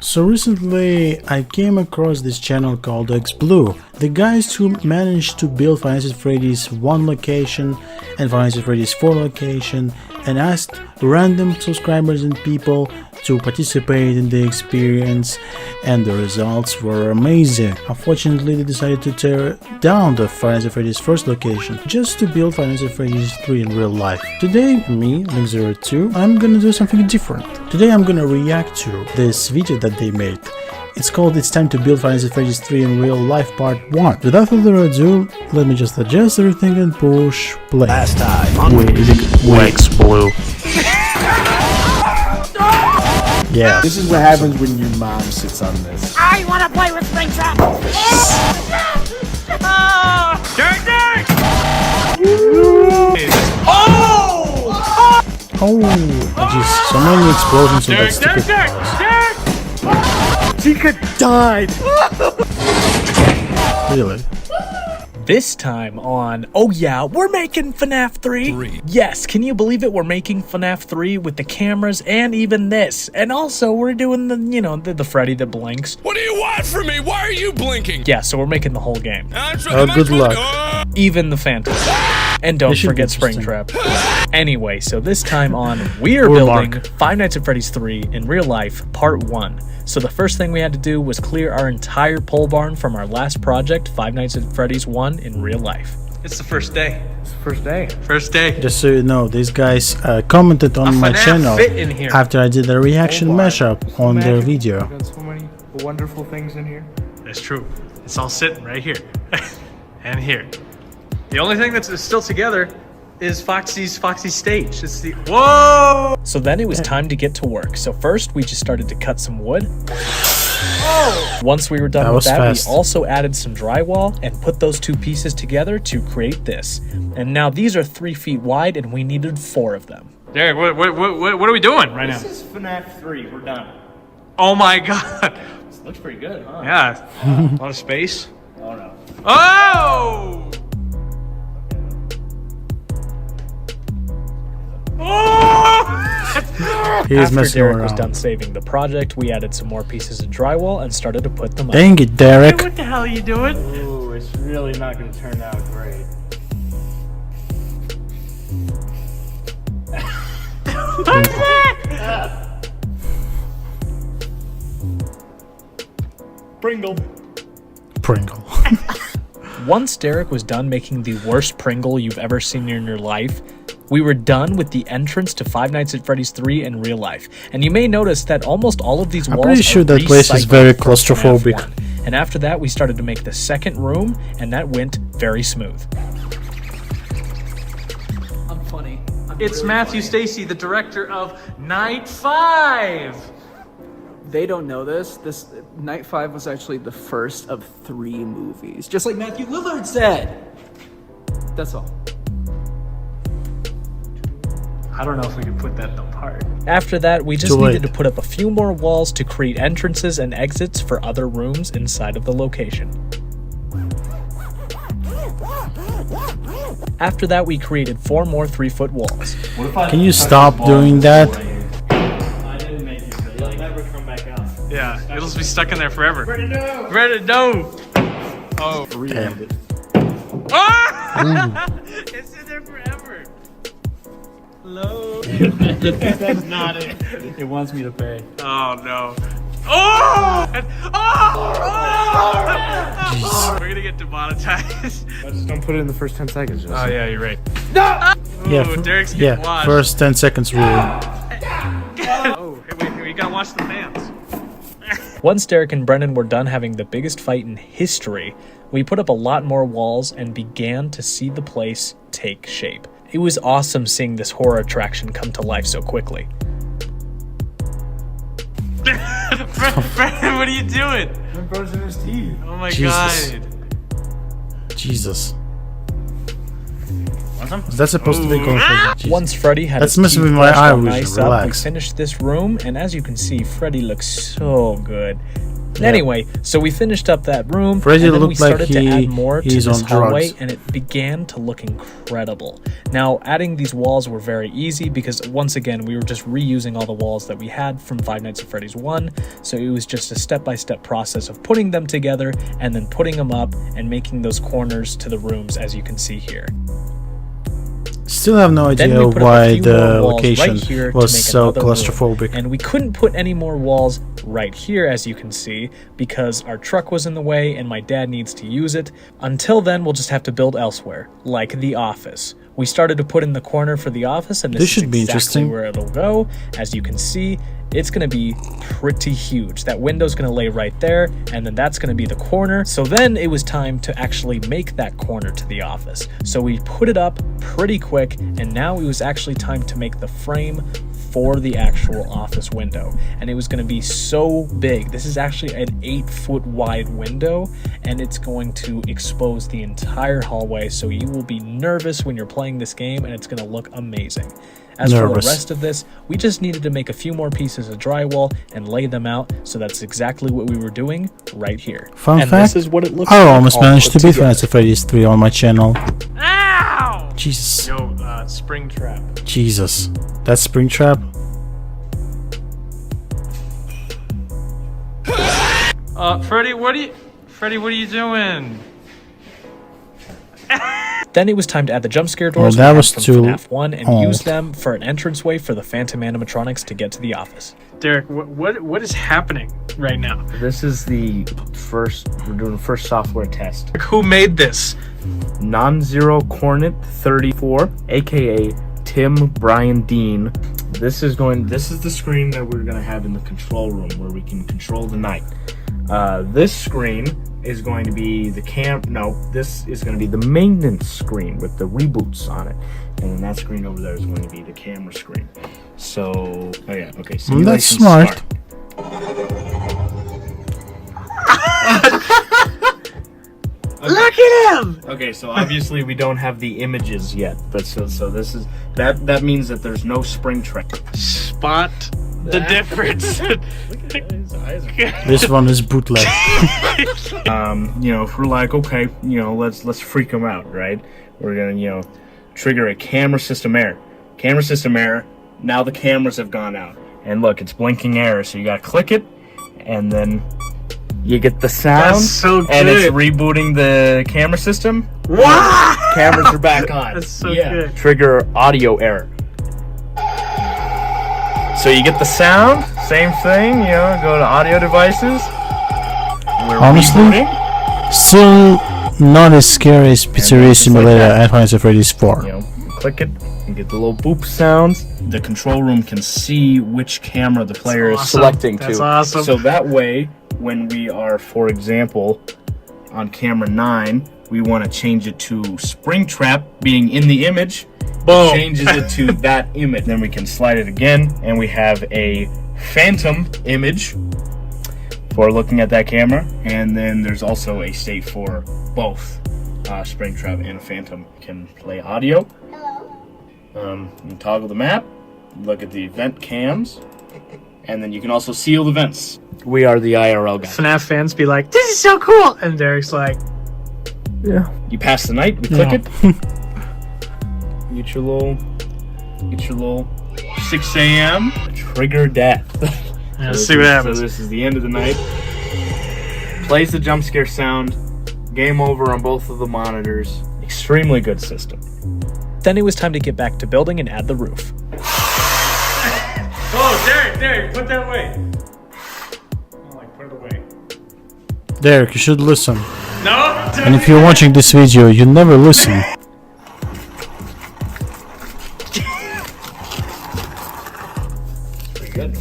So recently I came across this channel called XBlue, the guys who managed to build Five Nights at Freddy's 1 location and Five Nights at Freddy's 4 location, and asked random subscribers and people to participate in the experience, and the results were amazing. Unfortunately, they decided to tear down the Five Nights at Freddy's first location just to build Five Nights at Freddy's 3 in real life. Today, me, Link02, I'm gonna do something different. Today I'm gonna react to this video that they made. It's called It's Time to Build Five Nights at Freddy's 3 in Real Life Part 1. Without further ado, let me just adjust everything and push play. Last time on XBlue. Yeah. This is what happens when your mom sits on this. I want to play with Springtrap! Oh, jeez, so many explosions in that stupid house. She could died. Really? This time on, oh yeah, we're making FNaF 3. Yes, can you believe it? We're making FNaF 3 with the cameras and even this. And also, we're doing the, you know, the Freddy that blinks. What do you want from me? Why are you blinking? Yeah, so we're making the whole game. Good luck. Even the Phantom. And don't forget Springtrap. Anyway, so this time on, we are building Five Nights at Freddy's 3 in real life, part 1. So the first thing we had to do was clear our entire pole barn from our last project, Five Nights at Freddy's 1 in real life. It's the first day. First day. First day. Just so you know, these guys commented on my channel in here. after I did a reaction mashup on their video. We've got so many wonderful things in here. That's true. It's all sitting right here. And here. The only thing that's still together is Foxy's stage. It's the whoa! So then it was time to get to work. So first we just started to cut some wood. Once we were done with that, we also added some drywall and put those two pieces together to create this. And now these are 3 feet wide and we needed 4 of them. Derek, what are we doing right now? This is FNaF 3. We're done. Oh my god! This looks pretty good, huh? Yeah, a lot of space. Oh no. Oh! After Derek was done saving the project, we added some more pieces of drywall and started to put them up. Dang it, Derek. What the hell are you doing? Ooh, it's really not going to turn out great. What's that? Pringle. Once Derek was done making the worst Pringle you've ever seen in your life, we were done with the entrance to Five Nights at Freddy's 3 in real life. And you may notice that almost all of these walls I'm pretty sure that place is very claustrophobic. And after that, we started to make the second room, and that went very smooth. I'm funny. It's really Matthew Stacy, the director of Night 5. They don't know this. Night 5 was actually the first of 3 movies. Just like Matthew Lillard said. That's all. I don't know if we can put that apart. After that, we just needed to put up a few more walls to create entrances and exits for other rooms inside of the location. After that, we created 4 more 3-foot walls. Can you stop doing that? I didn't make it, but it'll never come back out. Yeah, it'll just be stuck in there forever. Ready to know. Oh. Damn. Ah! It's in there forever. Hello. That's not it. It wants me to pay. Oh no. Oh! Oh! We're gonna get demonetized. Just don't put it in the first 10 seconds. Oh yeah, you're right. Yeah, Derek's getting watched. first 10 seconds rule. Oh, hey, wait, we gotta watch the fans. Once Derek and Brennan were done having the biggest fight in history, we put up a lot more walls and began to see the place take shape. It was awesome seeing this horror attraction come to life so quickly. Brennan, what are you doing? I'm brushing his teeth. Oh my Jesus. god. Jesus. Is that supposed to be going for Once Freddy had That's his messing teeth with my brushed eye all vision. nice up, we Relax. finished this room, and as you can see, Freddy looks so good. Anyway, so we finished up that room, Freddy and then we looked like started to add more to he's this on hallway, drugs. and it began to look incredible. Now, adding these walls were very easy because, once again, we were just reusing all the walls that we had from Five Nights at Freddy's 1, so it was just a step-by-step process of putting them together and then putting them up and making those corners to the rooms, as you can see here. Still have no Then idea we put up a why few the more walls location right here to was make so another room. claustrophobic. And we couldn't put any more walls right here, as you can see, because our truck was in the way and my dad needs to use it. Until then, we'll just have to build elsewhere, like the office. We started to put in the corner for the office, and this should is be exactly interesting. where it'll go. As you can see, it's going to be pretty huge. That window's going to lay right there, and then that's going to be the corner. So then it was time to actually make that corner to the office. So we put it up pretty quick, and now it was actually time to make the frame for the actual office window, and it was going to be so big. This is actually an 8-foot wide window, and it's going to expose the entire hallway, so you will be nervous when you're playing this game, and it's going to look amazing. As for the rest of this, we just needed to make a few more pieces of drywall and lay them out, so that's exactly what we were doing right here. Fun And fact, this is what it looks I like almost all managed put to beat together. Five Nights at Freddy's 3 on my channel. Ow! Jesus. Yo, Springtrap. Jesus. That's Springtrap? Freddy, what are you doing? Then it was time to add the jump scare Well, doors that we had was from too FNaF 1 and old. use them for an entranceway for the Phantom animatronics to get to the office. Derek, what is happening right now? This is the first, we're doing the first software test. Who made this? Non-Zero Cornet 34, aka Tim Brian Dean. This is the screen that we're gonna have in the control room where we can control the night. This screen is going to be this is going to be the maintenance screen with the reboots on it. And then that screen over there is going to be the camera screen. So, oh yeah, okay. So That's smart. Look at him! Okay, so obviously we don't have the images yet, but so this is that means that there's no Springtrap. Spot the difference. This one is bootleg. If we're like, okay, let's freak them out, right? We're gonna, trigger a camera system error. Camera system error. Now the cameras have gone out, and look, it's blinking error. So you gotta click it, and then you get the sound. That's so and it's good. rebooting the camera system. Wow! Cameras are back on. That's so good. Trigger audio error. So you get the sound, same thing, go to audio devices. We're Honestly, rebooting. still not as scary as Pizzeria just like Simulator that. and Five Nights at Freddy's 4. You click it, you get the little boop sounds. The control room can see which camera the player is awesome. selecting That's to. awesome. So that way, when we are, for example, on camera 9, we want to change it to Springtrap being in the image. Boom. Changes it to that image. Then we can slide it again, and we have a phantom image for looking at that camera. And then there's also a state for both Springtrap and Phantom. You can play audio. You can toggle the map, look at the vent cams, and then you can also seal the vents. We are the IRL guys. FNaF fans be like, this is so cool! And Derek's like, Yeah. You pass the night, we click Yeah. it. Get your little 6 a.m. Trigger death. let's see what happens. So this is the end of the night. Plays the jump scare sound. Game over on both of the monitors. Extremely good system. Then it was time to get back to building and add the roof. Oh, Derek, put that away. Put it away. Derek, you should listen. No! And if you're watching this video, you never listen. Pretty good.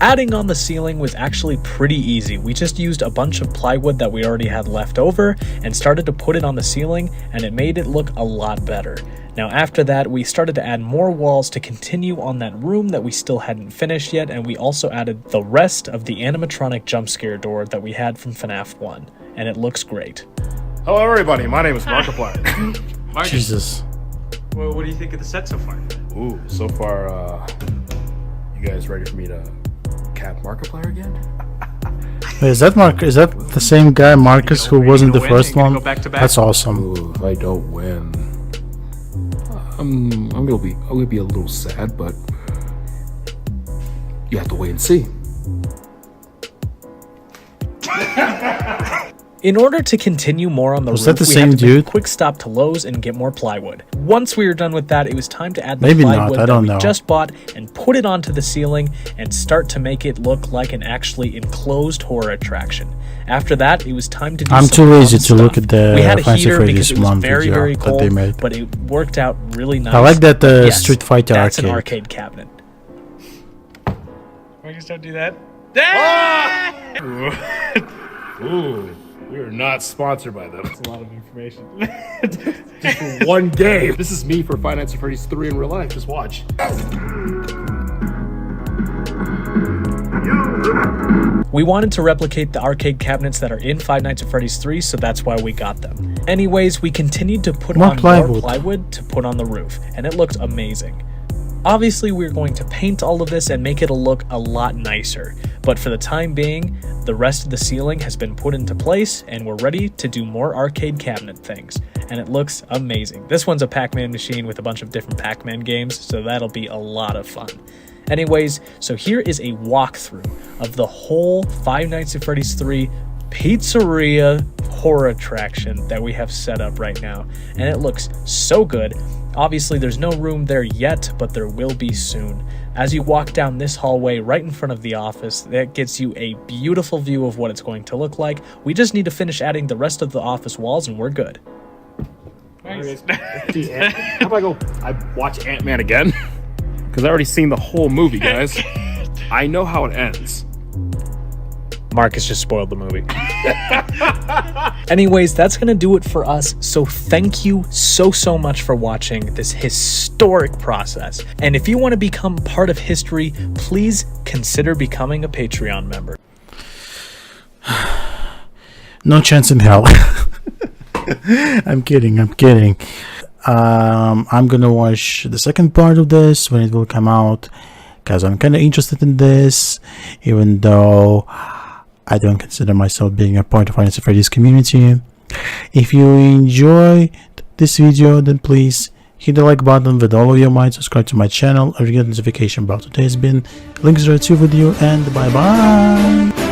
Adding on the ceiling was actually pretty easy. We just used a bunch of plywood that we already had left over and started to put it on the ceiling, and it made it look a lot better. Now after that, we started to add more walls to continue on that room that we still hadn't finished yet, and we also added the rest of the animatronic jump scare door that we had from FNaF 1, and it looks great. Hello everybody, my name is Markiplier. Marcus, Jesus. well, what do you think of the set so far? Ooh, so far, you guys ready for me to cat Markiplier again? Wait, is that Mark? Is that the same guy, Marcus, who wasn't the first one? Go back to back. That's awesome. Ooh, if I don't win, I'm gonna be a little sad, but you have to wait and see. In order to continue more on the Was roof, that the we same had to make dude? a quick stop to Lowe's and get more plywood. Once we were done with that, it was time to add the Maybe not, plywood I that don't we know. just bought and put it onto the ceiling and start to make it look like an actually enclosed horror attraction. After that, it was time to do I'm some too lazy fun to look stuff. at the We had a Fancy heater Freddy's because it was one very, video very that cold, they made. but it worked out really nice. I like that Yes, Street Fighter that's an arcade. arcade cabinet. Marcus, don't do that. Ooh, we are not sponsored by them. That's a lot of information. Just for one game. This is me for Five Nights at Freddy's 3 in real life. Just watch. We wanted to replicate the arcade cabinets that are in Five Nights at Freddy's 3, so that's why we got them. Anyways, we continued to put More on plywood. more plywood to put on the roof, and it looked amazing. Obviously, we're going to paint all of this and make it look a lot nicer, but for the time being, the rest of the ceiling has been put into place, and we're ready to do more arcade cabinet things, and it looks amazing. This one's a Pac-Man machine with a bunch of different Pac-Man games, so that'll be a lot of fun. Anyways, so here is a walkthrough of the whole Five Nights at Freddy's 3 pizzeria horror attraction that we have set up right now, and it looks so good. Obviously there's no room there yet, but there will be soon. As you walk down this hallway right in front of the office, that gets you a beautiful view of what it's going to look like. We just need to finish adding the rest of the office walls and we're good. How about I watch Ant-Man again? Because I already seen the whole movie, guys. I know how it ends. Marcus just spoiled the movie. Anyways, that's gonna do it for us. So thank you so much for watching this historic process. And if you want to become part of history, please consider becoming a Patreon member. No chance in hell. I'm kidding. I'm gonna watch the second part of this when it will come out, because I'm kind of interested in this, even though I don't consider myself being a part of Five Nights at Freddy's community. If you enjoyed this video, then please hit the like button with all of your might, subscribe to my channel, and get the notification about today's bin. Links are to video, and bye bye.